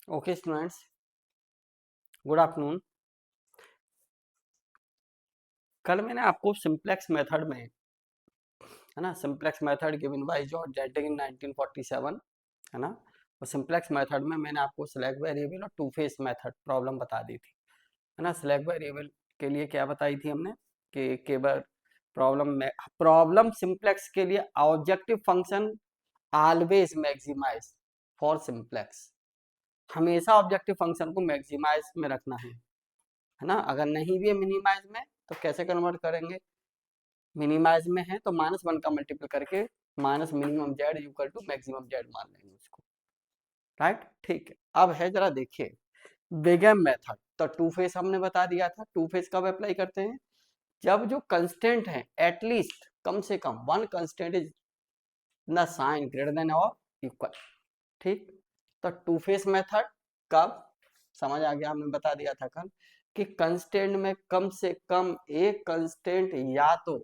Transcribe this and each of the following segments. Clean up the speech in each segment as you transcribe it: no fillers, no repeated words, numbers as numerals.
Okay students, good afternoon. कल मैंने आपको सिंप्लेक्स मेथड में, है ना, simplex method given by George जेटिंग इन 1947, है ना। और सिंप्लेक्स मेथड में मैंने आपको सिलेक्ट वेरिएबल और टू फेस मेथड प्रॉब्लम बता दी थी, है ना। सिलेक्ट वेरिएबल के लिए क्या बताई थी हमने कि केवल प्रॉब्लम सिंप्लेक्स के लिए objective function always maximize for simplex, हमेशा ऑब्जेक्टिव फंक्शन को मैक्सिमाइज में रखना है ना। अगर नहीं भी है मिनिमाइज में तो कैसे कन्वर्ट करेंगे, मिनिमाइज में है तो -1 का मल्टीपल करके minus minimum Z equal to maximum Z मान लेंगे उसको, राइट। ठीक है, अब है जरा देखिए बिगेम मेथड। तो टू फेस हमने बता दिया था, टू फेस कब अप्लाई करते हैं, जब जो कंस्टेंट है एटलीस्ट कम से कम वन कंस्टेंट इज न साइन ग्रेटर देन और इक्वल, ठीक। तो टू फेस मेथड कब समझ आ गया, हमने बता दिया था कल कि कंस्टेंट में कम से कम एक कंस्टेंट या तो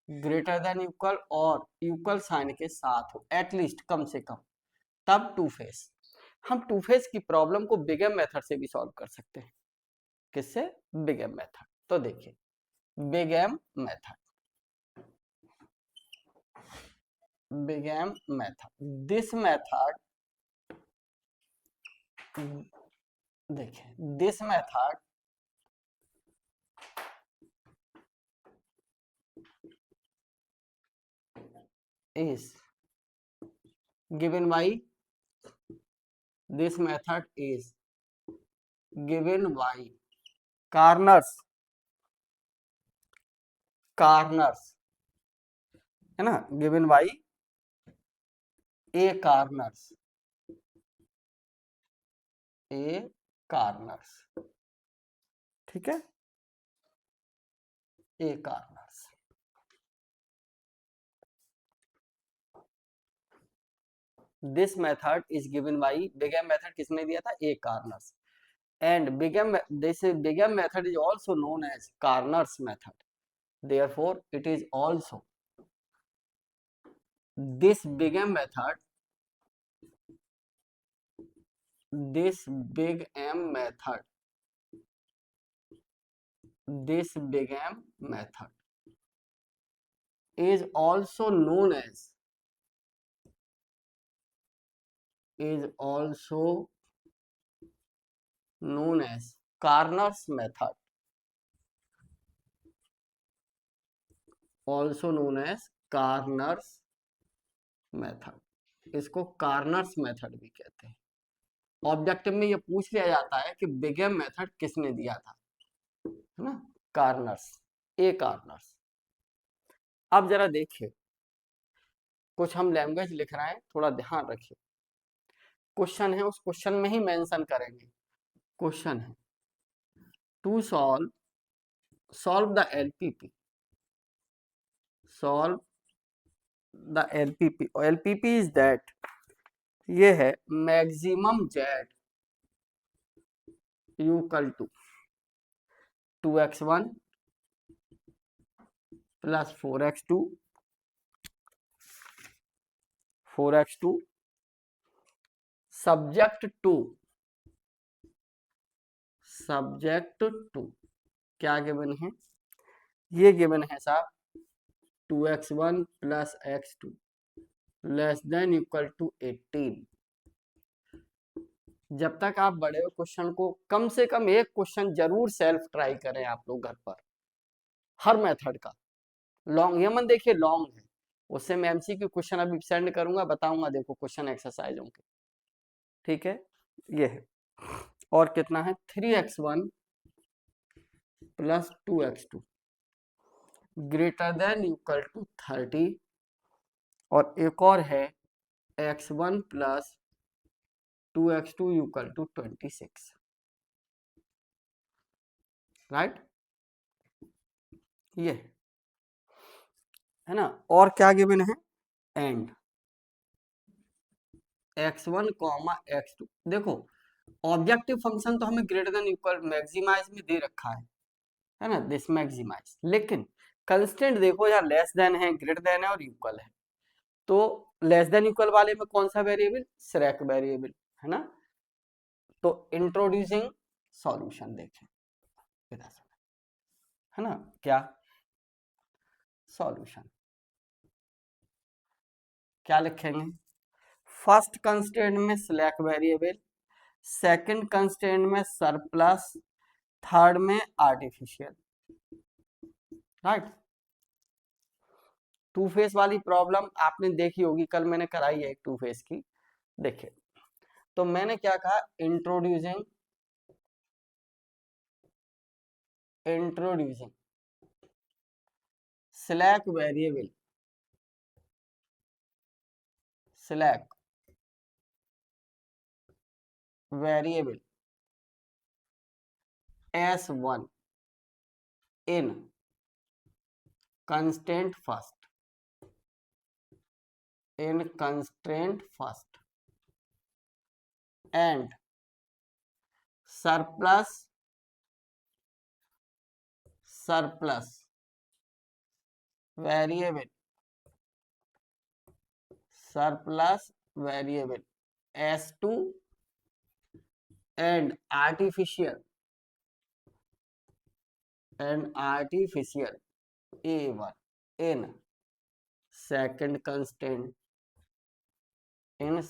ग्रेटर देन इक्वल और इक्वल साइन के साथ हो, एटलीस्ट कम से कम, तब टू फेस। हम टू फेस की प्रॉब्लम को बिगेम मेथड से भी सॉल्व कर सकते हैं। किससे? Big M method. तो देखिए big M method, big M method, this method, देखिए this method is given by, this method is given by Charnes, Charnes, है ना, given by A Charnes, A Charnes, ठीक है, A Charnes. This method is given by, big M method किसने दिया था, A Charnes. And big M, this big M method is also known as Charnes method, therefore it is also, this big M method, this big M method, this big M method is also known as, is also known as Karner's method, also known as Karner's method, इसको corners method भी कहते हैं। Objective में ये पूछ लिया जाता है कि बिगेम मेथड किसने दिया था, है ना, कार्नर्स, ए कार्नर्स। अब जरा देखिए, कुछ हम लैंग्वेज लिख रहे हैं, थोड़ा ध्यान रखिए। क्वेश्चन है, उस क्वेश्चन में ही मेंशन करेंगे। क्वेश्चन है to solve the LPP, solve the LPP, और एलपीपी इज दैट, ये है maximum Z equal to 2x1 plus 4x2, 4x2 subject to क्या गिवन है, ये गिवन है साहब 2x1 plus x2 less than equal to 18। जब तक आप बड़े हो क्वेश्चन को, कम से कम एक क्वेश्चन जरूर सेल्फ ट्राई करें आप लोग घर पर, हर मेथड का। लॉन्ग ये मत देखिए लॉन्ग है, उससे मैं एमसीक्यू क्वेश्चन अभी सेंड करूंगा, बताऊंगा, देखो क्वेश्चन एक्सरसाइज होंगे, ठीक है। ये है, और कितना है 3x1 plus 2x2 greater than equal to 30, और एक और है x1 plus 2x2 equal to 26, right. ये है ना, और क्या गिवन है, एंड x1 कॉमा x2। देखो ऑब्जेक्टिव फंक्शन तो हमें ग्रेटर देन इक्वल मैक्सिमाइज में दे रखा है ना, दिस मैक्सिमाइज, लेकिन कंस्टेंट देखो यार लेस देन है, ग्रेटर देन है और इक्वल है। तो लेस देन इक्वल वाले में कौन सा वेरिएबल, सिलेक्ट वेरिएबल, है ना। तो इंट्रोड्यूसिंग सॉल्यूशन देखें इधर से, है ना, क्या सॉल्यूशन, क्या लिखेंगे, फर्स्ट कंस्ट्रेंट में स्लैक वेरिएबल, सेकंड कंस्ट्रेंट में सरप्लस, थर्ड में आर्टिफिशियल, राइट। टू फेस वाली प्रॉब्लम आपने देखी होगी, कल मैंने कराई है एक टू फेस की, देखिए। तो मैंने क्या कहा, introducing slack variable, slack variable S1 in constraint first, in constraint first and surplus variable, surplus variable S2 and artificial A1 in second constraint, in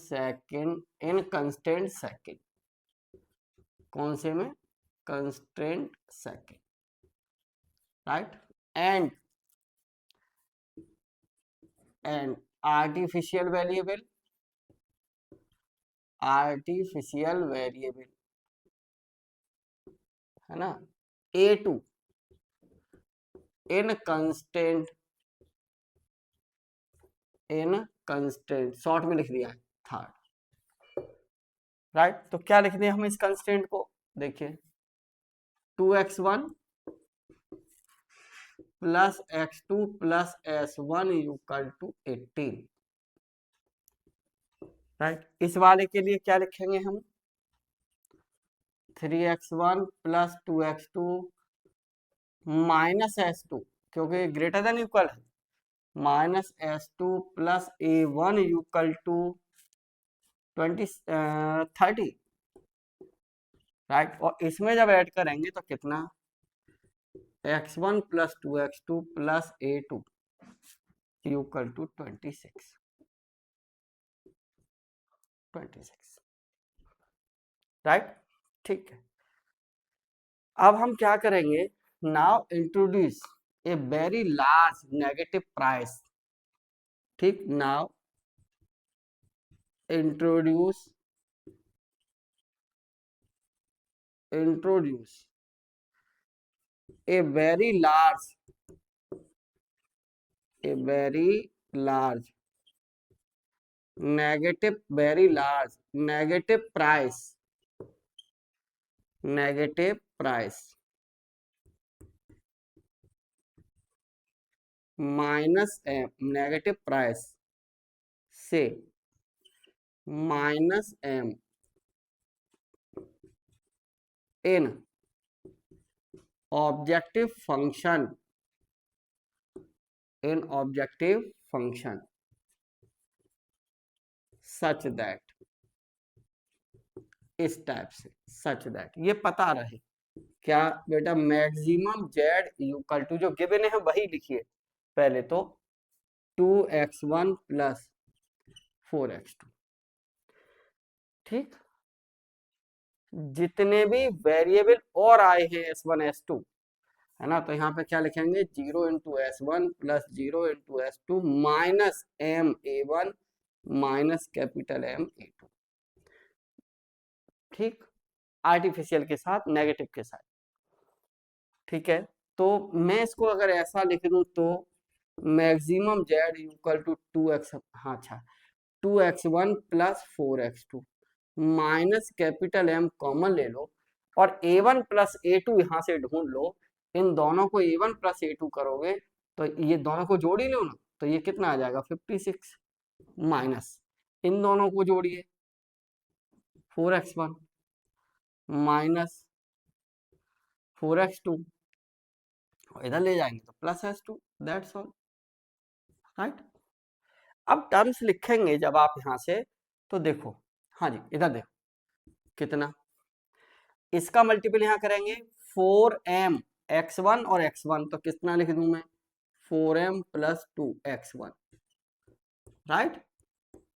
constraint second, कौन से में, constraint second, right, and artificial variable है ना, A2 in constraint short में लिख दिया है third, right. तो क्या लिख दिया हम इस कंस्टेंट को, देखिए 2x1 plus x2 plus S1 equal to 18, right. इस वाले के लिए क्या लिखेंगे हम, 3x1 plus 2x2 minus S2, क्योंकि ग्रेटर देन इक्वल है, minus S2 plus A1 equal to 30, right. और इसमें जब ऐड करेंगे तो कितना, x1 plus 2x2 plus A2 equal to 26, right, ठीक है। अब हम क्या करेंगे, now introduce a very large negative price, ठीक, now introduce a very large negative price minus m, negative price से minus m in objective function such that, इस type से, सच दैट ये पता रहे क्या बेटा, मैक्सिमम जेड इक्वल टू, जो गिवन है वही लिखिए पहले तो, 2x1 प्लस 4x2, ठीक। जितने भी वेरिएबल और आए हैं S1 S2, है ना, तो यहाँ पे क्या लिखेंगे, 0 into S1 plus 0 into S2 minus M A1 minus capital M A2, ठीक, आर्टिफिशियल के साथ, नेगेटिव के साथ, ठीक है। तो मैं इसको अगर ऐसा लिख दूं तो maximum Z equal to 2x, हाँ अच्छा, 2x1 plus 4x2 minus capital M common ले लो, और A1 प्लस A2 यहाँ से ढूंढ लो, इन दोनों को A1 प्लस A2 करोगे तो ये दोनों को जोड़ ही लो ना, तो ये कितना आ जाएगा 56, माइनस इन दोनों को जोड़िए 4x1 माइनस 4x2, इधर ले जाएंगे तो plus S2, that's all, right. अब टर्म्स लिखेंगे जब आप यहां से, तो देखो, हाँ जी, इधर देखो कितना इसका मल्टीपल यहाँ करेंगे 4m x1 और x1, तो कितना लिख दूं मैं 4m plus 2x1, right,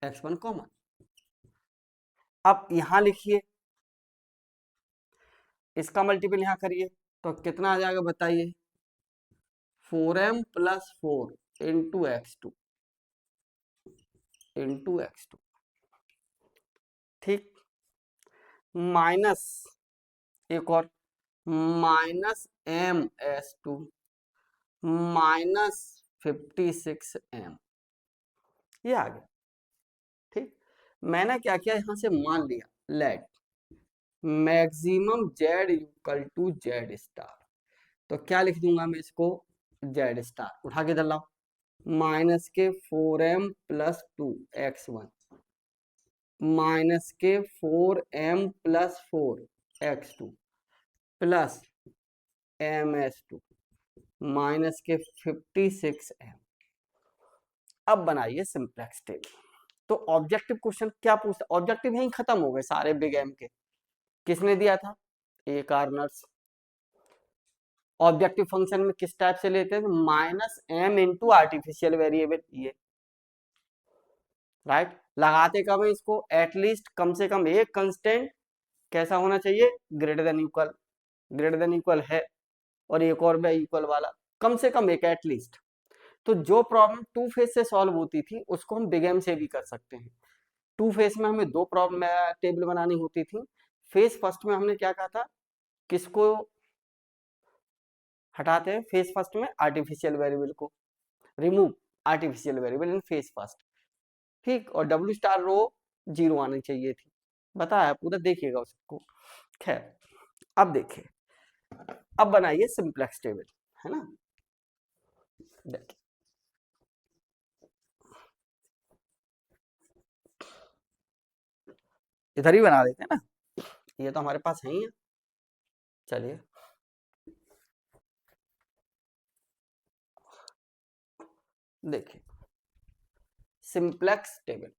x1 common. अब यहां लिखिए, इसका मल्टीपल यहां करिए तो कितना आ जाएगा बताइए 4m plus 4 into x2 into x2, ठीक, माइनस एक और माइनस ms2 माइनस 56m, ये आ गया, ठीक। मैंने क्या किया यहां से मान लिया let maximum z equal to Z star, तो क्या लिख दूंगा मैं इसको जेड स्टार, उठा के चल माइनस के 4m प्लस 2x1 माइनस के 4m plus 4x2 plus ms2 minus के 56m। अब बनाइए सिंप्लेक्स टेबल। तो ऑब्जेक्टिव क्वेश्चन क्या पूछता, ऑब्जेक्टिव यहीं खत्म हो गए सारे बिग एम के। किसने दिया था, ए कार्नर्स। ऑब्जेक्टिव फंक्शन में किस टाइप से लेते हैं, minus M into artificial variable, ये राइट। लगाते कब है इसको, एटलीस्ट कम से कम एक कंस्टेंट कैसा होना चाहिए, greater than equal, greater than equal है, और एक और भी इक्वल वाला, कम से कम एक एटलीस्ट। तो जो प्रॉब्लम टू फेज से सॉल्व होती थी उसको हम बिग एम से भी कर सकते हैं। टू फेज में हमें दो प्रॉब्लम टेबल बनानी होती थी। फेज फर्स्ट में हमने क्या कहा था, किसको हटाते हैं, फेज फर्स्ट में आर्टिफिशियल वेरिएबल को, remove artificial variable in phase first, ठीक। और डब्ल्यू स्टार रो 0 आनी चाहिए थी, बताया पूरा, देखिएगा उसको। खैर अब देखिए, अब बनाइए सिंप्लेक्स टेबल, है ना। देखिए इधर ही बना देते हैं ना, ये तो हमारे पास है ही है। चलिए देखिए सिंप्लेक्स टेबल,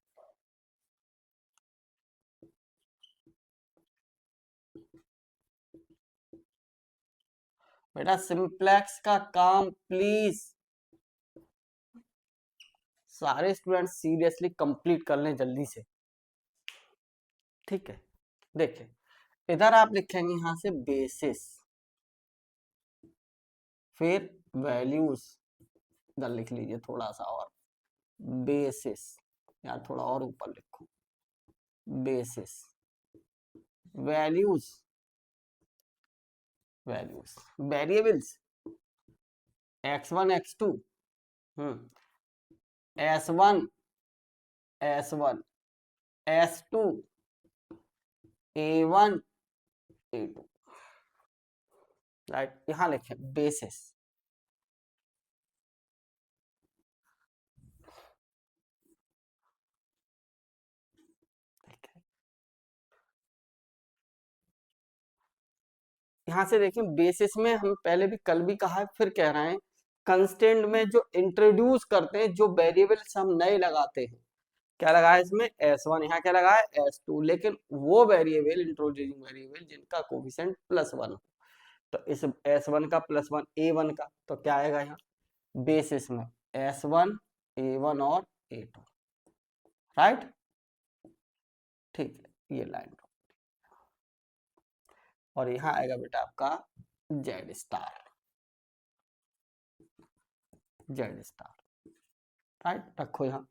बेटा सिंप्लेक्स का काम प्लीज सारे स्टूडेंट सीरियसली कंप्लीट कर लें जल्दी से, ठीक है। देखिए इधर आप लिखेंगे यहां से बेसिस, फिर वैल्यूज, इधर लिख लीजिए थोड़ा सा और, बेसिस, या थोड़ा और ऊपर लिखो, basis, values, values, variables x1 x2, s1 s1 s2 a1 a2, right. यहां लिखे बेसिस, यहां से देखिए बेसिस में हम पहले भी कल भी कहा है फिर कह रहे हैं, कंस्टेंट में जो इंट्रोड्यूस करते हैं, जो वेरिएबल्स हम नए लगाते हैं, क्या लगा है इसमें s1, यहाँ क्या लगा है s2, लेकिन वो वेरिएबल इंट्रोड्यूसिंग वेरिएबल जिनका कोफिशिएंट +1 हो, तो इस s1 का +1 a1 का, तो क्या आएगा यहाँ बेसिस में s1 a1 और a2, राइट, ठीक है। ये लाइन और यहाँ आएगा बेटा आपका Z star, Z star, right, रखो यहाँ।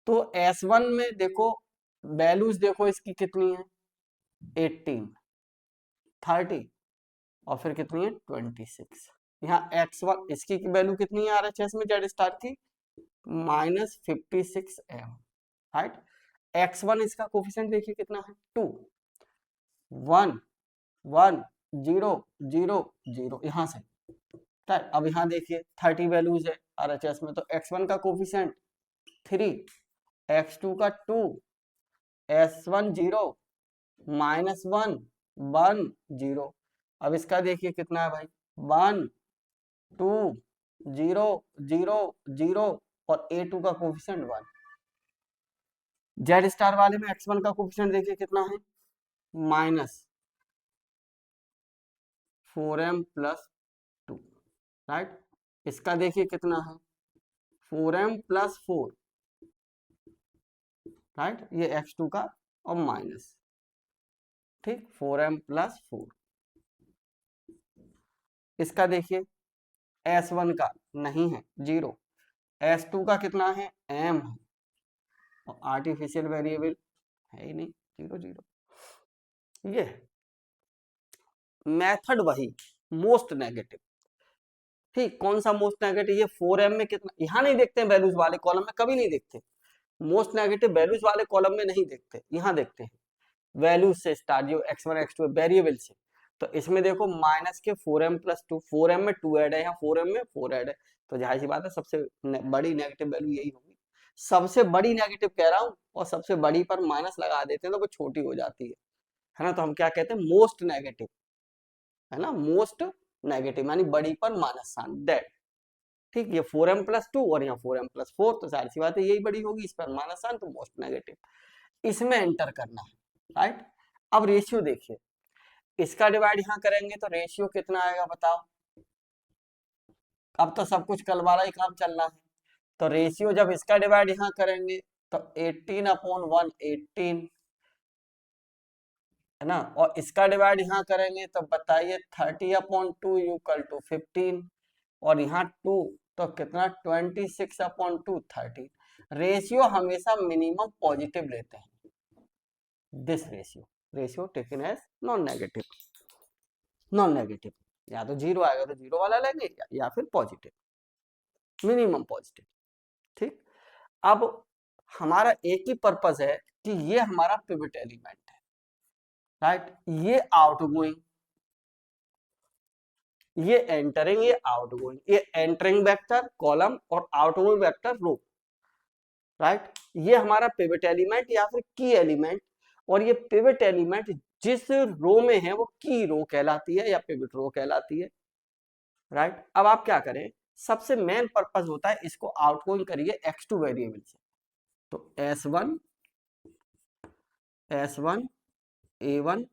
तो S1 में देखो वैल्यूज देखो इसकी कितनी है, 18 30 और फिर कितनी है 26। यहाँ x1 इसकी वैल्यू कितनी है RHS में जेड स्टार की -56m, राइट। x1 इसका कोफिशिएंट देखिए कितना है 2 1 1 0 0 0, यहाँ से, राइट। अब यहाँ देखिए 30 वैल्यूज है RHS में, तो x1 का कोफिशिएंट 3, x2 का 2, s1 0 -1 1 0। अब इसका देखिए कितना है भाई 1 2 0 0 0 और a2 का कोफिशिएंट 1। जेड स्टार वाले में x1 का कोफिशिएंट देखिए कितना है 4m+2, राइट। इसका देखिए कितना है 4m+4, राइट, ये x2 का और माइनस, ठीक, 4m+4। इसका देखिए S1 का नहीं है 0, S2 का कितना है m है, और आर्टिफिशियल वेरिएबल है ही नहीं, 0 0। ये मेथड वही मोस्ट नेगेटिव, ठीक। कौन सा मोस्ट नेगेटिव, ये 4m में कितना, यहाँ नहीं देखते हैं वैल्यूज वाले कॉलम में, कभी नहीं देखते मोस्ट नेगेटिव, वैल्यूज वाले कॉलम में नहीं देखते, यहाँ देखते हैं वैल्यूज से स्टार्ट, जो x1 x2 वेरिएबल से। तो इसमें देखो माइनस के 4m+2, 4m में 2 ऐड है, यहाँ 4m में 4 ऐड है, तो जाहिर सी बात है सबसे बड़ी नेगेटिव वैल्यू यही होगी। सबसे बड़ी नेगेटिव कह रहा हूँ, और सबसे बड़ी पर माइनस लगा देते हैं तो वो छोटी हो जाती है ना। तो हम क्या कहते हैं मोस्ट नेगेटिव, है ना, मोस्ट नेगेटिव यानी बड़ी पर माइनस साइन, दैट, ठीक। ये 4m+2 और यहाँ 4m+4, तो जाहिर सी बात है यही बड़ी होगी, इस पर माइनस साइन, तो मोस्ट नेगेटिव इसमें एंटर करना है, राइट। अब रेशियो देखिए, इसका डिवाइड यहाँ करेंगे तो रेशियो कितना आएगा बताओ। अब तो सब कुछ कल वाला ही काम चलना है, तो रेशियो जब इसका डिवाइड यहाँ करेंगे तो 18/1 18, है ना, और इसका डिवाइड यहाँ करेंगे तो बताइए 30/2 इक्वल टू 15, और यहाँ 2 तो कितना 26/2 13। रेशियो हमेशा मिनिमम पॉजिटिव लेते हैं, this ratio taken as non negative, non negative, या तो 0 आएगा तो 0 वाला लेंगे, या फिर पॉजिटिव, मिनिमम पॉजिटिव, ठीक। अब हमारा एक ही पर्पस है कि ये हमारा पिवट एलिमेंट है, राइट, ये आउटगोइंग, ये एंटरिंग, ये आउटगोइंग, ये एंटरिंग वेक्टर कॉलम और आउटगोइंग वेक्टर रो, राइट। ये हमारा पिवट एलिमेंट या फिर की एलिमेंट, और ये पिवट एलिमेंट जिस रो में है वो की रो कहलाती है या पिवट रो कहलाती है, राइट। अब आप क्या करें, सबसे मेन पर्पस होता है इसको आउटगोइंग करिए x2 वेरिएबल से, तो S1 A1,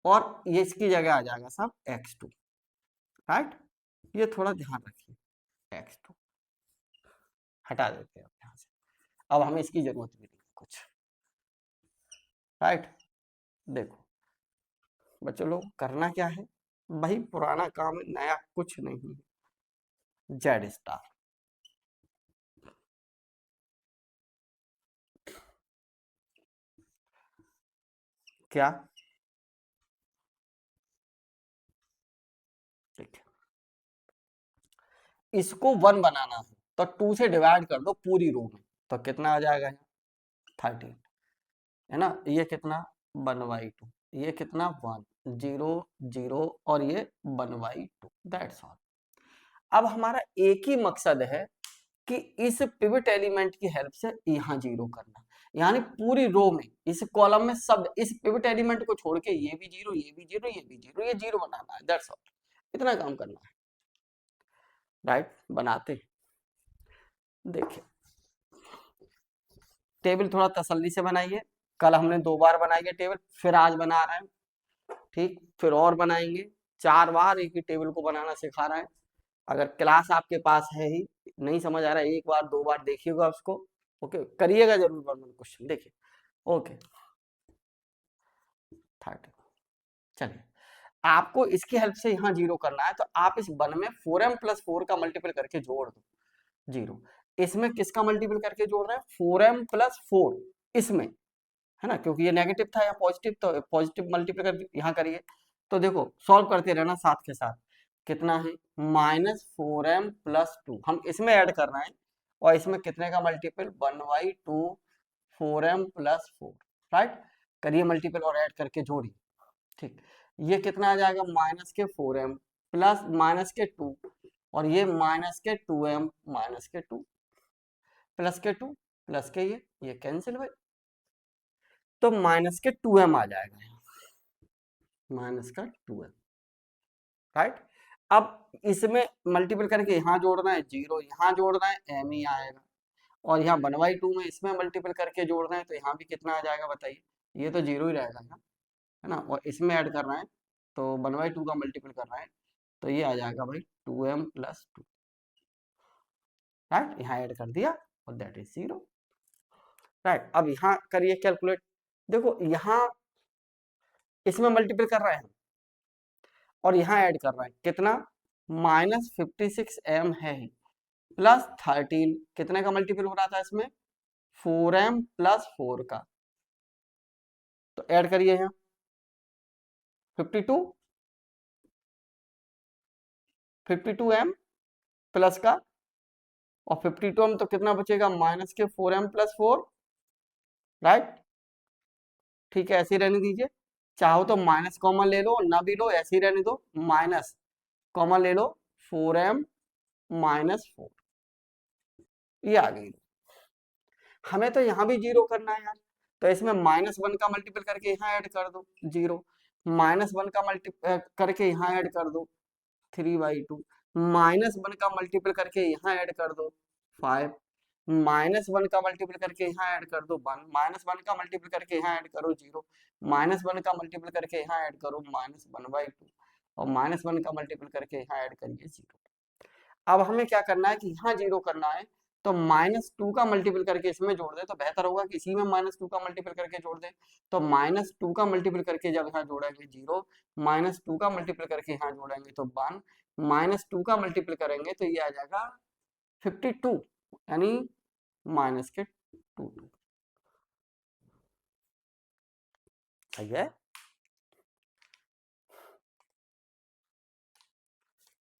और ये इसकी जगह आ जाएगा सब x2, राइट। ये थोड़ा ध्यान रखिए, x2 हटा देते हैं यहाँ से, अब हमें इसकी जरूरत भी नहीं कुछ, राइट। देखो बच्चों लोग करना क्या है, वही पुराना काम है, नया कुछ नहीं है, जेड स्टार, क्या, ठीक है, इसको 1 बनाना है तो 2 से डिवाइड कर दो पूरी रो में, तो कितना आ जाएगा 13, है ना, ये कितना 1/2, ये कितना 1 0 0, और ये 1/2, दैट्स ऑल। अब हमारा एक ही मकसद है कि इस पिवट एलिमेंट की हेल्प से यहाँ 0 करना, यानी पूरी रो में इस कॉलम में सब इस पिवट एलिमेंट को छोड़ के ये भी 0 ये भी 0 ये भी 0 ये 0 बनाना है, दैट्स ऑल, इतना काम करना है, राइट। बनाते देखिए, टेबल थोड़ा तसल्ली से बनाइए, कल हमने 2 बार बनाई है टेबल, फिर आज बना रहे हैं, ठीक, फिर और बनाएंगे, 4 बार एक ही टेबल को बनाना सिखा रहा है। अगर क्लास आपके पास है ही नहीं समझ आ रहा है, 1 बार 2 बार देखिएगा उसको, ओके, करिएगा जरूर 1 क्वेश्चन, देखिए, ओके 30, चलिए। आपको इसकी हेल्प से यहाँ 0 करना है, तो आप इस 1 में 4m+4 का मल्टीपल करके जोड़ दो 0, इसमें किसका मल्टीपल करके जोड़ रहे हैं 4m+4 इसमें, है ना, क्योंकि ये नेगेटिव था या पॉजिटिव, तो पॉजिटिव मल्टीपल कर यहाँ करिए, तो देखो सॉल्व करते रहना साथ के साथ, कितना है -4m+2, हम इसमें ऐड कर रहे हैं, और इसमें कितने का मल्टीपल 1/2 4m+4, राइट, करिए मल्टीपल और ऐड करके जोड़िए, ठीक। ये कितना आ जाएगा -4m प्लस -2, और ये -2m -2 प्लस के 2 प्लस के ये कैंसिल भाई, तो -2m आ जाएगा यहाँ, -2m, राइट। अब इसमें मल्टीपल करके यहाँ जोड़ना है 0, यहाँ जोड़ना है m ही आएगा, और यहाँ 1/2 में इसमें मल्टीपल करके जोड़ना है, तो यहाँ भी कितना आ जाएगा बताइए, ये तो 0 ही रहेगा ना, है ना, और इसमें ऐड करना है तो 1/2 का मल्टीपल कर रहे हैं तो ये आ जाएगा भाई 2m+2, राइट, यहाँ ऐड कर दिया और दैट इज 0, राइट। अब यहाँ करिए कैलकुलेट, देखो यहाँ इसमें मल्टीपल कर रहे हैं और यहाँ ऐड कर रहे हैं कितना, -56m है +13, कितने का मल्टीपल हो रहा था इसमें, 4m+4 का, तो ऐड करिए यहाँ 52 52m प्लस का, और 52m तो कितना बचेगा, माइनस के 4m+4, राइट, ठीक है, ऐसे ही रहने दीजिए, चाहो तो माइनस कॉमन ले लो, ना भी लो ऐसे ही रहने दो, माइनस कॉमन ले लो, 4m-4, ये आ गई। हमें तो यहाँ भी 0 करना है यार, तो इसमें -1 का मल्टीपल करके यहाँ ऐड कर दो 0, -1 का मल्टीपल करके यहाँ ऐड कर दो 3/2, -1 का मल्टीपल करके यहाँ ऐड कर दो 5, -1 का मल्टीपल करके यहाँ ऐड कर दो 1, -1 का मल्टीपल करके यहाँ ऐड करो 0, -1 का मल्टीपल करके यहाँ ऐड करो -1/2, और -1 का मल्टीपल करके यहाँ ऐड करिए 0। अब हमें क्या करना है कि यहाँ 0 करना है, तो -2 का मल्टीपल करके इसमें जोड़ दे, तो बेहतर होगा कि इसी में -2 का मल्टीपल करके जोड़ दे, तो -2 का मल्टीपल करके जब यहाँ जोड़ेंगे 0, -2 का मल्टीपल करके यहाँ जोड़ेंगे तो 1, -2 का मल्टीपल करेंगे तो ये आ जाएगा 52, यानी माइनस के 2, सही है,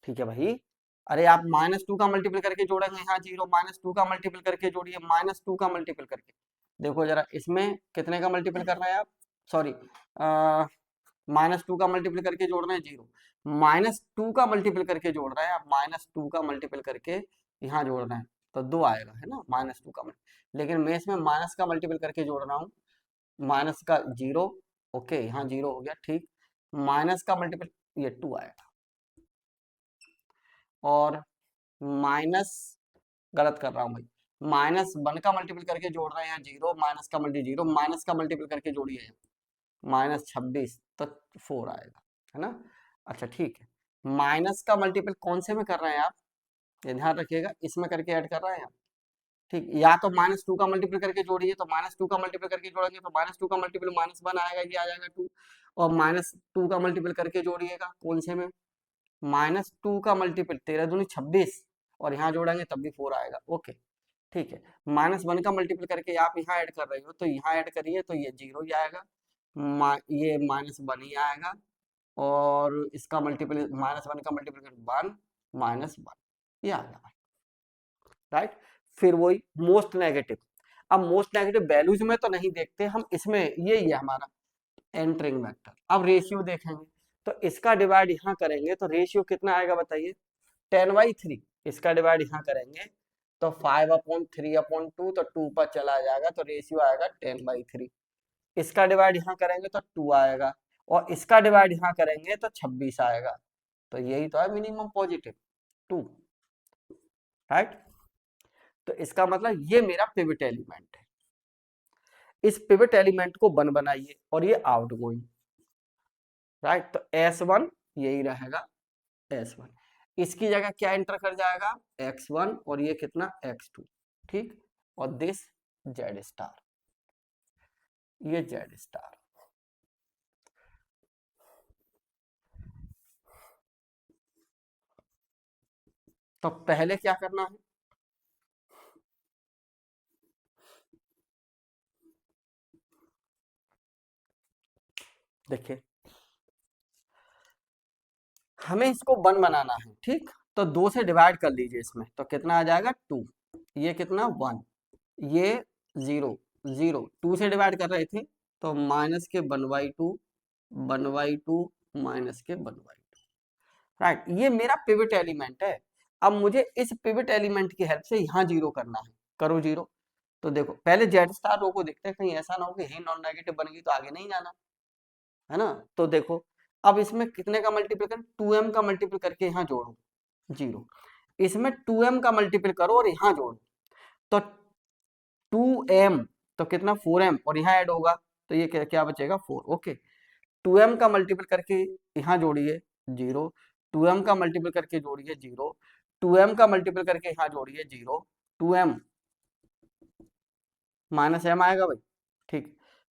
ठीक है भाई। अरे आप -2 का मल्टीपल करके जोड़ेंगे यहाँ 0, -2 का मल्टीपल करके जोड़िए, -2 का मल्टीपल करके, देखो जरा इसमें कितने का मल्टीपल कर रहे हैं आप, सॉरी, -2 का मल्टीपल करके जोड़ रहे हैं 0, -2 का मल्टीपल करके जोड़ रहे हैं आप, -2 का मल्टीपल करके यहाँ जोड़ रहे हैं तो 2 आएगा, है ना, -2 का मल्टीपल, लेकिन मैं इसमें माइनस का मल्टीपल करके जोड़ रहा हूँ, माइनस का 0, ओके, यहाँ 0 हो गया, ठीक, माइनस का मल्टीपल ये 2 आएगा, और माइनस, गलत कर रहा हूँ भाई, -1 का मल्टीपल करके जोड़ रहे हैं 0, माइनस का मल्टी 0, माइनस का मल्टीपल करके जोड़िए -26 तो 4 आएगा, है ना, अच्छा ठीक है, माइनस का मल्टीपल कौन से में कर रहे हैं आप, ये ध्यान रखिएगा, इसमें करके ऐड कर रहे हैं आप, ठीक, या तो -2 का मल्टीपल करके जोड़िए, तो -2 का मल्टीपल करके जोड़ेंगे तो -2 का मल्टीपल -1 आएगा, ये आ जाएगा 2, और -2 का मल्टीपल करके जोड़िएगा कौन से में, -2 का मल्टीपल 13 दूनी 26, और यहाँ जोड़ेंगे तब भी 4 आएगा, ओके, ठीक है, -1 का मल्टीपल करके आप यहाँ ऐड कर रहे हो तो यहाँ ऐड करिए तो ये 0 ही आएगा, ये -1 ही आएगा, और इसका मल्टीपल -1 का मल्टीपल कर 1 -1, ये आ गया, राइट। फिर वही मोस्ट नेगेटिव, अब मोस्ट नेगेटिव वैल्यूज में तो नहीं देखते हम, इसमें ये है हमारा एंटरिंग वेक्टर, अब रेशियो देखेंगे, तो इसका डिवाइड यहाँ करेंगे तो रेशियो कितना आएगा बताइए, 10/3, इसका डिवाइड यहाँ करेंगे तो 5/3/2, तो 2 पर चला जाएगा तो रेशियो आएगा 10/3, इसका डिवाइड यहाँ करेंगे तो 2 आएगा, और इसका डिवाइड यहाँ करेंगे तो 26 आएगा, तो यही तो है मिनिमम पॉजिटिव 2, राइट। तो इसका मतलब ये मेरा पिवट एलिमेंट है, इस पिवट एलिमेंट को 1 बनाइए और ये आउटगोइंग, राइट, तो S1 यही रहेगा, S1, इसकी जगह क्या एंटर कर जाएगा, X1, और ये कितना X2, ठीक, और दिस Z स्टार, ये Z स्टार, तो पहले क्या करना है, देखिए हमें इसको 1 बनाना है, ठीक, तो 2 से डिवाइड कर लीजिए इसमें, तो कितना आ जाएगा 2, ये कितना 1, ये 0 0, 2 से डिवाइड कर रहे थे तो माइनस के 1/2 1/2 माइनस के 1/2, राइट, ये मेरा पिवट एलिमेंट है। अब मुझे इस पिवट एलिमेंट की हेल्प से यहाँ 0 करना है, करो 0, तो देखो पहले Z स्टार रो को देखते हैं, कहीं ऐसा ना हो कि यही नॉन नेगेटिव बन गई तो आगे नहीं जाना, है ना, तो देखो अब इसमें कितने का मल्टीपल कर, 2m का मल्टीपल करके यहाँ जोड़ो 0, इसमें 2m का मल्टीपल करो और यहाँ जोड़ो, तो 2m तो कितना 4m, और यहाँ ऐड होगा तो ये क्या बचेगा 4, ओके, 2m का मल्टीपल करके यहाँ जोड़िए 0, 2m का मल्टीपल करके जोड़िए 0, 2m का मल्टीपल करके यहाँ जोड़िए 0, 2m माइनस m आएगा भाई, ठीक।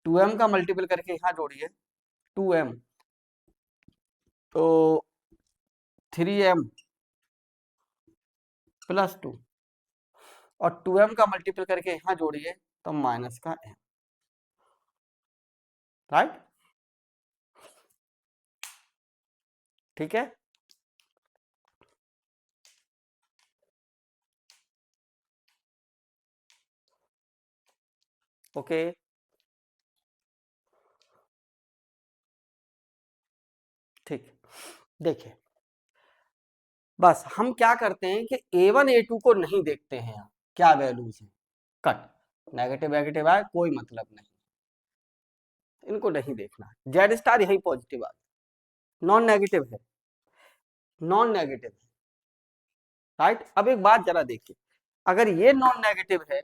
2m का मल्टीपल करके यहाँ जोड़िए 2m, तो 3m प्लस 2, और 2m का मल्टीपल करके यहाँ जोड़िए तो माइनस का m, राइट, ठीक है। ओके, ठीक। देखिए बस हम क्या करते हैं कि a1 a2 को नहीं देखते हैं, यहाँ क्या वैल्यूज है, कट, नेगेटिव नेगेटिव आए कोई मतलब नहीं, इनको नहीं देखना। जेड स्टार यही पॉजिटिव आ गया, नॉन नेगेटिव है, नॉन नेगेटिव है, राइट। अब एक बात जरा देखिए, अगर ये नॉन नेगेटिव है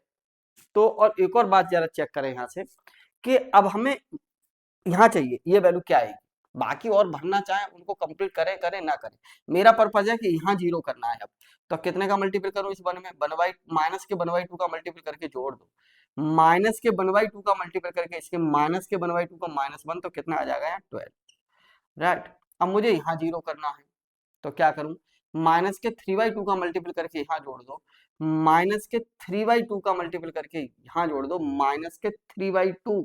तो, और एक और बात जरा चेक करें यहाँ से कि अब हमें यहाँ चाहिए ये वैल्यू क्या आएगी, बाकी और भरना चाहे उनको कंप्लीट करें करें ना करें, मेरा पर्पज है कि यहाँ 0 करना है। अब तो कितने का मल्टीपल करूं इस वन में, वन बाई माइनस के 1/2 का मल्टीपल करके जोड़ दो, माइनस के 1/2 का मल्टीपल करके इसके माइनस के 1/2 का -1, तो कितना आ जाएगा यहाँ 12, राइट। अब मुझे यहाँ 0 करना है तो क्या करूं, माइनस के 3/2 का मल्टीपल करके यहाँ जोड़ दो, माइनस के 3/2 का मल्टीपल करके यहाँ जोड़ दो, माइनस के 3/2,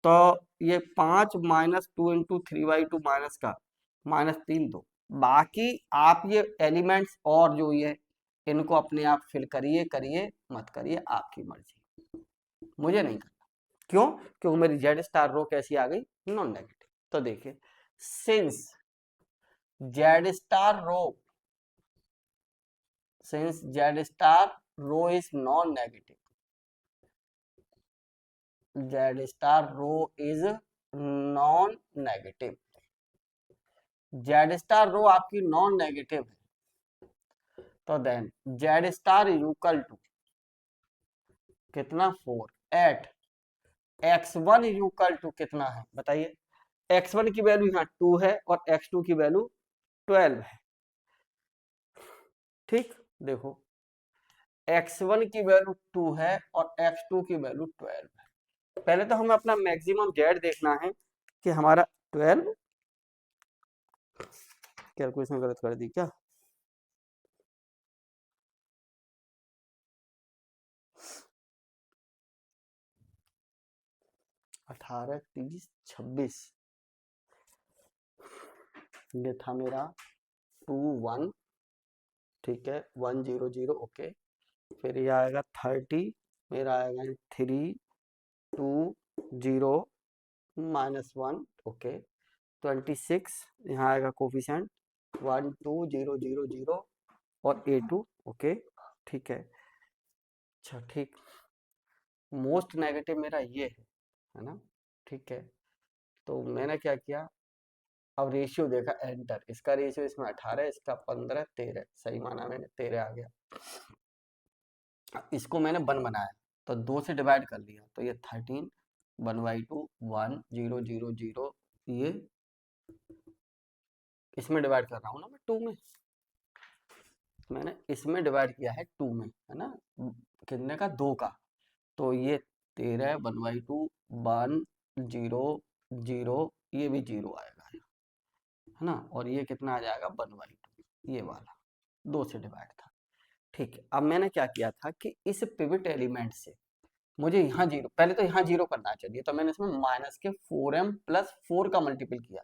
तो ये 5 माइनस 2 इंटू 3/2 माइनस का -3 दो। बाकी आप ये एलिमेंट्स और जो ये इनको अपने आप फिल करिए करिए मत करिए, आपकी मर्जी, मुझे नहीं करना। क्यों? क्योंकि मेरी जेड स्टार रो कैसी आ गई, नॉन नेगेटिव। तो देखिए since Z star row, since Z star row is non-negative, Z star row is non-negative, Z star रो आपकी नॉन नेगेटिव है, तो then Z star is equal to कितना 4 eight x1 is equal to कितना है बताइए, x1 की value यहाँ 2 है और x2 की वैल्यू 12 है, ठीक। देखो x1 की वैल्यू 2 है और x2 की वैल्यू 12 है। पहले तो हमें अपना मैक्सिमम जेड देखना है कि हमारा 12, कैलकुलेशन गलत कर दी क्या, अठारह 30 26, ये था मेरा 2 1, ठीक है 1 0 0, ओके। फिर ये आएगा 30, मेरा आएगा 3 2 0 -1, ओके। 26 यहाँ आएगा कोफिशिएंट 1 2 0 0 0 और A2, ओके, ठीक है। अच्छा ठीक, मोस्ट नेगेटिव मेरा ये है ना, ठीक है। तो मैंने क्या किया, अब रेशियो देखा एंटर, इसका रेशियो इसमें 18, इसका 15 13, सही माना मैंने, 13 आ गया। इसको मैंने 1 बनाया तो 2 से डिवाइड कर लिया, तो ये 13 1/2 1 0 0 0, ये इसमें डिवाइड कर रहा हूँ ना मैं 2 में, मैंने इसमें डिवाइड किया है 2 में, है ना, कितने का 2 का, तो ये 13 1/2 1 0 0, ये भी 0 आएगा, है ना, और ये कितना आ जाएगा 1/2, ये वाला 2 से डिवाइड था, ठीक है। अब मैंने क्या किया था कि इस पिवट एलिमेंट से मुझे यहाँ 0, पहले तो यहाँ 0 करना चाहिए, तो मैंने इसमें माइनस के 4m प्लस 4 का मल्टीपल किया,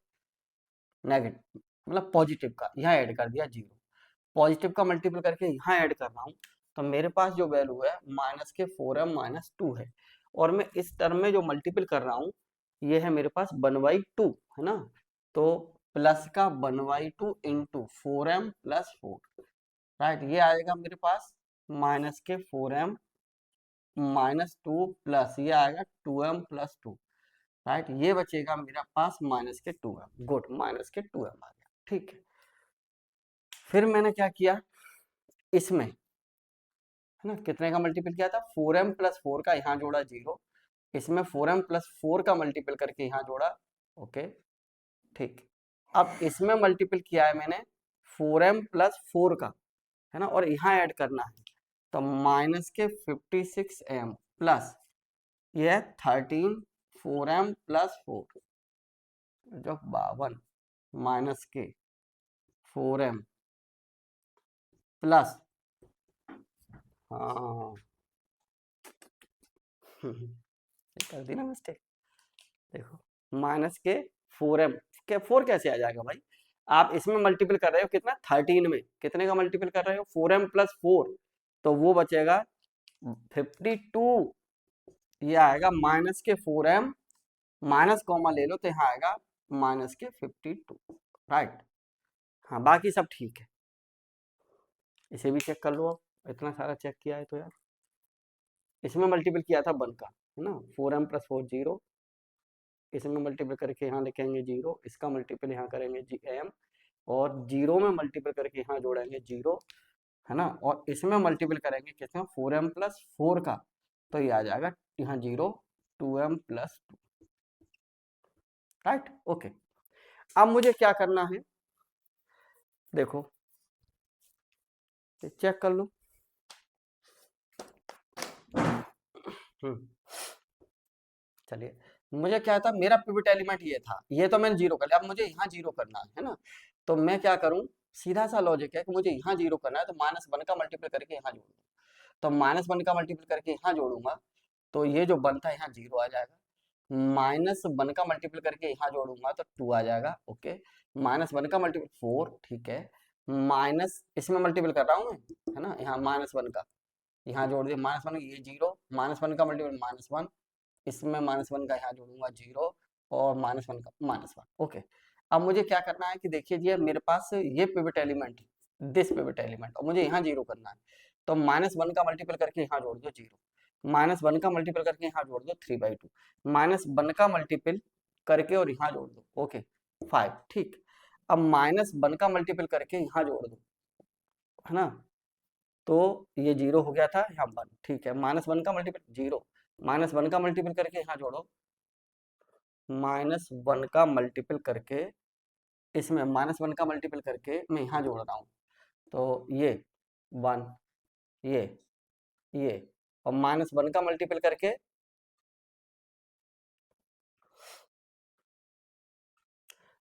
नेगेटिव मतलब पॉजिटिव का, यहाँ ऐड कर दिया 0, पॉजिटिव का मल्टीपल करके यहाँ ऐड कर रहा हूँ, तो मेरे पास जो वैल्यू है माइनस के 4m -2 है, और मैं इस टर्म में जो मल्टीपल कर रहा हूँ ये है मेरे पास 1/2, है ना, तो प्लस का 1/2 इंटू 4m प्लस 4, राइट, ये आएगा मेरे पास माइनस के 4m -2 प्लस ये आएगा 2m प्लस 2, राइट, ये बचेगा मेरा पास माइनस के 2m, गुड, माइनस के 2m आ गया, ठीक है। फिर मैंने क्या किया, इसमें है ना कितने का मल्टीपल किया था, 4m प्लस 4 का यहाँ जोड़ा 0, इसमें 4m प्लस 4 का मल्टीपल करके यहाँ जोड़ा, ओके, ठीक, अब इसमें मल्टीपल किया है मैंने 4m प्लस 4 का, है ना, और यहाँ ऐड करना है, तो माइनस के 56m प्लस ये 13 4m प्लस 4 जो 52 माइनस के 4m प्लस, हाँ कर दी ना मिस्टेक, देखो माइनस के 4m के 4 कैसे आ जाएगा भाई, आप इसमें मल्टीपल कर रहे हो कितना 13 में, कितने का मल्टीपल कर रहे हो 4m प्लस 4, तो वो बचेगा 52, ये आएगा माइनस के 4m माइनस कॉमा ले लो तो यहाँ आएगा माइनस के 52, राइट। हाँ बाकी सब ठीक है, इसे भी चेक कर लो, अब इतना सारा चेक किया है तो यार, इसमें मल्टीपल किया था 1 का, है ना, 4m प्लस 4 0, इसमें मल्टीपल करके यहाँ लिखेंगे 0, इसका मल्टीपल यहाँ करेंगे m, और 0 में मल्टीपल करके यहाँ जोड़ेंगे 0, है ना, और इसमें मल्टीपल करेंगे किसमें 4m प्लस 4 का, तो ये आ जाएगा यहाँ 0 2m प्लस 2, राइट, ओके। अब मुझे क्या करना है, देखो चेक कर लो, चलिए, मुझे क्या था, मेरा पिवट एलिमेंट ये था, ये तो मैंने जीरो कर लिया, अब मुझे यहाँ जीरो करना है ना, तो मैं क्या करूँ, सीधा सा लॉजिक है कि मुझे यहाँ जीरो करना है, तो -1 का मल्टीपल करके यहाँ जोड़ दूँ, तो -1 का मल्टीपल करके यहाँ जोड़ूंगा, तो ये जो बनता है यहाँ 0 आ जाएगा, -1 का मल्टीपल करके यहाँ जोड़ूंगा तो 2 आ जाएगा, ओके, -1 का मल्टीपल 4, ठीक है, माइनस इसमें मल्टीपल कर रहा हूँ मैं, है ना, यहाँ -1 का यहाँ जोड़ दिया, -1 ये 0, -1 का मल्टीपल -1, इसमें -1 का यहाँ जोड़ूंगा 0, और -1 का -1, ओके। अब मुझे क्या करना है कि देखिए जी मेरे पास ये pivot element, this pivot element, और मुझे यहाँ 0 करना है, तो -1 का मल्टीपल करके यहाँ जोड़ दो 0, -1 का मल्टीपल करके यहाँ जोड़ दो 3/2, -1 का मल्टीपल करके और यहाँ जोड़ दो, ओके 5, ठीक। अब -1 का मल्टीपल करके यहाँ जोड़ दो, है ना, तो ये 0 हो गया था, यहाँ 1, ठीक है, -1 का मल्टीपल 0, -1 का मल्टीपल करके यहाँ जोड़ो, -1 का मल्टीपल करके, इसमें -1 का मल्टीपल करके मैं यहाँ जोड़ रहा हूँ, तो ये 1, ये और -1 का मल्टीपल करके,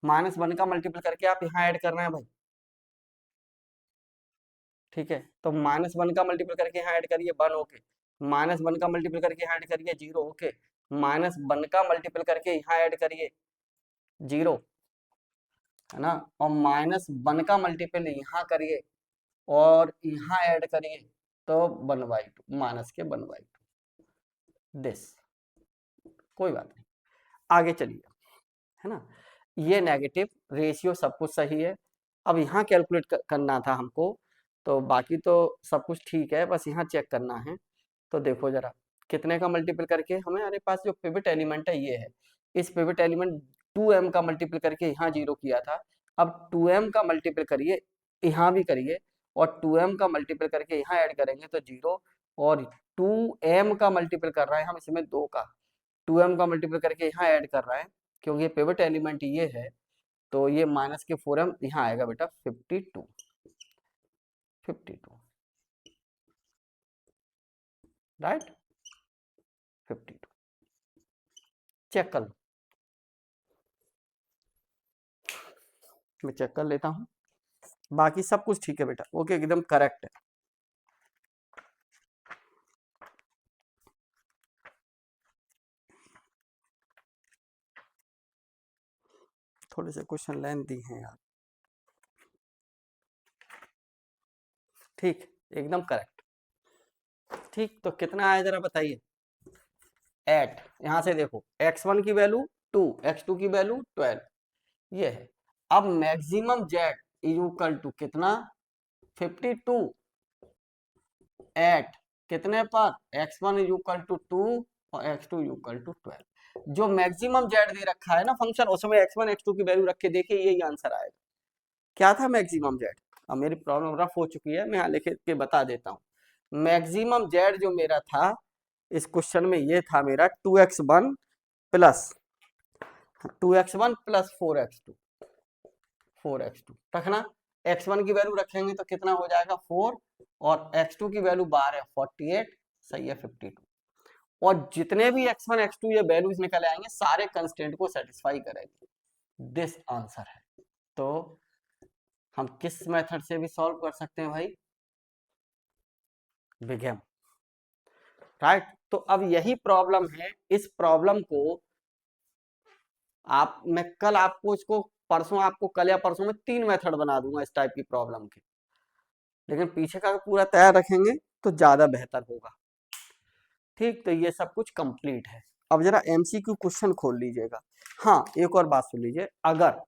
-1 का मल्टीपल करके आप यहाँ ऐड करना है भाई, ठीक है, तो -1 का मल्टीपल करके यहाँ ऐड करिए 1, ओके, -1 का मल्टीपल करके यहाँ ऐड करिए 0, ओके, -1 का मल्टीपल करके यहाँ ऐड करिए 0, है ना, और -1 का मल्टीपल यहाँ करिए और यहाँ ऐड करिए, तो 1/2, माइनस के 1/2, दिस, कोई बात नहीं, आगे चलिए, है ना, ये नेगेटिव रेशियो सब कुछ सही है, अब यहाँ कैलकुलेट करना था हमको, तो बाकी तो सब कुछ ठीक है, बस यहाँ चेक करना है, तो देखो जरा कितने का मल्टीपल करके, हमारे पास जो पिवट एलिमेंट है ये है, इस पिवट एलिमेंट 2m का मल्टीपल करके यहाँ 0 किया था, अब 2m का मल्टीपल करिए, यहाँ भी करिए, और 2m का मल्टीपल करके यहाँ ऐड करेंगे तो 0, और 2m का मल्टीपल कर रहे हैं हम इसमें 2 का, 2m का मल्टीपल करके यहाँ ऐड कर रहा है, क्योंकि ये पिवट एलिमेंट ये है, तो ये माइनस के 4m यहाँ आएगा बेटा 52, राइट, 52, चेक कर लो, मैं चेक कर लेता हूँ, बाकी सब कुछ ठीक है बेटा, ओके, एकदम करेक्ट है। थोड़े से क्वेश्चन लेंथी हैं यार, ठीक, एकदम करेक्ट, ठीक, तो कितना आया जरा बताइए, 8, यहाँ से देखो x1 की वैल्यू 2, x2 की वैल्यू 12, ये है, अब मैक्सिमम z इक्वल टू कितना 52, 8 कितने पर x1 इक्वल टू 2 और x2 इक्वल टू 12, जो मैक्सिमम z दे रखा है ना फंक्शन, उसमें x1 x2 की वैल्यू रख के देखिए यही आंसर आएगा, क्या था मैक्सिमम z, अब मेरी प्रॉब्लम रफ हो चुकी है, मैं यहाँ लिख के बता देता हूँ, मैक्सिमम z जो मेरा था इस क्वेश्चन में ये था मेरा 2x1 plus, 2x1 plus 4x2 रखना। x1 की वैल्यू रखेंगे तो कितना हो जाएगा 4, और x2 की वैल्यू बाहर है 48, सही है 52। और जितने भी x1 x2 ये वैल्यूज निकल आएंगे सारे कंस्टेंट को सेटिस्फाई करेंगे। दिस आंसर है। तो हम किस मेथड से भी सॉल्व कर सकते हैं भाई, बिगेम, राइट। तो अब यही प्रॉब्लम है, इस प्रॉब्लम को मैं कल आपको इसको परसों आपको कल या परसों में 3 मेथड बना दूंगा इस टाइप की प्रॉब्लम के, लेकिन पीछे का पूरा तैयार रखेंगे तो ज्यादा बेहतर होगा। ठीक, तो ये सब कुछ कंप्लीट है। अब जरा एमसीक्यू क्वेश्चन खोल लीजिएगा। हाँ, एक और बात सुन लीजिए, अगर